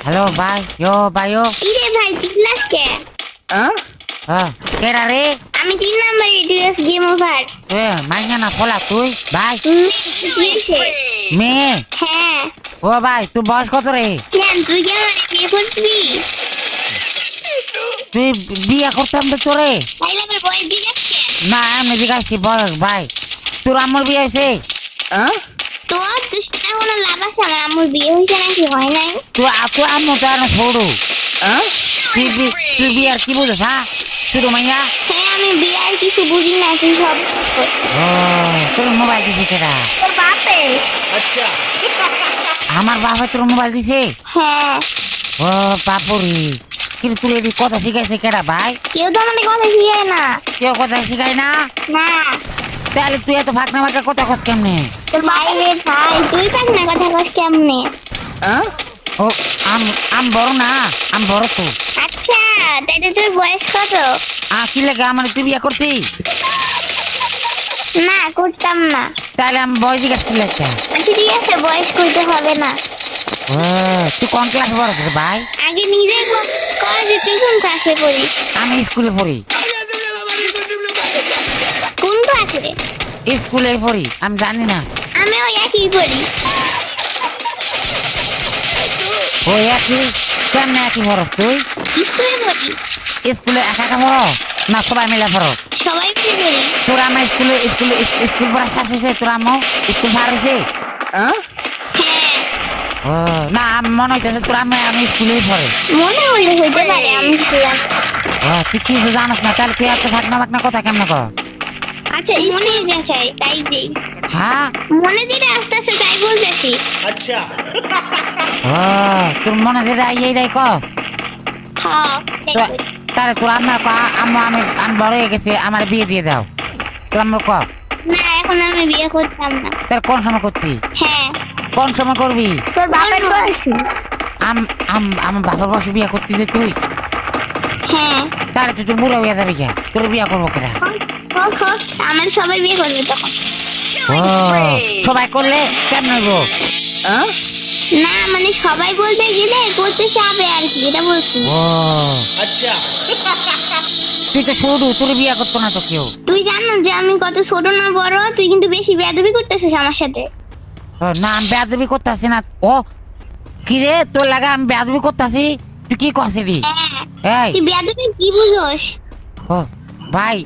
Hello ভাই, ভাইও ইরে ভাই চিল্লাস কে? কেডা রে? আমি 3 নাম্বার ইউএস গেম ওভার। মাইনা না ফলা তুই ভাই মেয়ে? হ্যাঁ। ও ভাই তুই বয়স কত রে? কেন তুই কি আমার বিয়ে করবি? তুই বিয়ে করতাম তো তোরে? তাইলে আমার বয়স জিজ্ঞাস কেন? না আমি জিজ্ঞাসি বয়স ভাই। তোর আম্মুর বিয়ে হয়েছে? তোর দুষ্টা কোনো লাভ আছে? আমার আম্মুর বিয়ে হয়েছে নাকি হয় নাই? তুই আম্মু তো আর ছোড়ো। তুই বিয়ে আর কি বুঝছ? হ্যাঁ ছোট মাইয়া। হ্যাঁ আমি বিয়ে আর কিছু বুঝি না, তুই সব তোর মোবাইল দিছে কেডা? তোর বাপে। अच्छा আমার বাবা তোর মোবাইল দিছে? হ্যাঁ। ও বাপুরি, কিন্তু তুই এদিকে কথা শিখাইছে কেডা ভাই? কেউ তো আমাকে কথা শিখায় না। কেউ কথা শিখাই না? না। তাহলে তুই এত ফাঁকনা ফাঁকা কথা কস কেমনে? তোর ভাই রে ভাই, তুই পাস না কথা কস কেমনে? ও আম বড় না, আম বড় তো। আচ্ছা তাইলে তোর বয়স কত? কি লাগে আমার তুই বিয়ে করতি? না করতাম না। তাহলে আমি বয়স জিজ্ঞাসা করলে একটা। আচ্ছা ঠিক আছে, বয়স করতে হবে না। তুই কোন ক্লাস পড়ো ভাই? আগে নিজে কর যে তুই কোন ক্লাসে পড়িস? আমি স্কুলে পড়ি। কোন ক্লাসে? স্কুলে পড়ি, আমি জানি না। আমি ওই একই পড়ি। ও একই? কেমনে একই পড়স তুই? স্কুলে পড়ি। স্কুলে একা একা পড়ো না সবাই মিলে পড়ো? সবাই মিলে পড়ি। তোর আমার স্কুল পড়া শেষ হয়েছে? তোর আম্মু স্কুল পার হয়েছে? হ্যাঁ। না মনে হইতেছে তোর আমি স্কুলেই পড়ে। মনে হলে হইতে পারে, আমি কিছু জানি না। তুই কিছু জানাস না, তাহলে তুই এত ফাঁকনা ফাঁকনা কথা কেমনে কর? আচ্ছা মনে যা চাই তাই দেই। হ্যাঁ মনে যেটা আসতেছে তাই বলতেছি। अच्छा তোর মনে যেটা এইটাই কর। হ্যাঁ তাহলে তোর আম্মা আম্মু আমি বড় হয়ে গেছি, আমার বিয়ে দিয়ে দাও। তোর আম্মু ক না এখন আমি বিয়ে করতাম না। তার কোন সময় করতি? হ্যাঁ। কোন সময় করবি? তোর বাবার বয়স? আমার বাবার বয়সে বিয়ে করতি যে তুই? হ্যাঁ। তাহলে তুই তোর বুড়ো হয়ে যাবি কে? তোর বিয়ে করবো কেনা? আমার সবাই বিয়ে করবে তখন। সবাই করলে কেমন হইব? না মানে সবাই বলতে গেলে করতে চাবে আর কি, এটা বলছি। अच्छा তুই তো শুরু, তোর বিয়ে করতো না তো কেউ। তুই জানো যে আমি কত ছোট না বড়? তুই কিন্তু বেশি বেয়াদবি করতেছিস আমার সাথে। না আমি বেয়াদবি করতেছি না। কি রে তোর লাগা আমি বেয়াদবি করতেছি? তুই কি কছিলি? হ্যাঁ। এই তুই বেয়াদবি কি বুঝোস? ভাই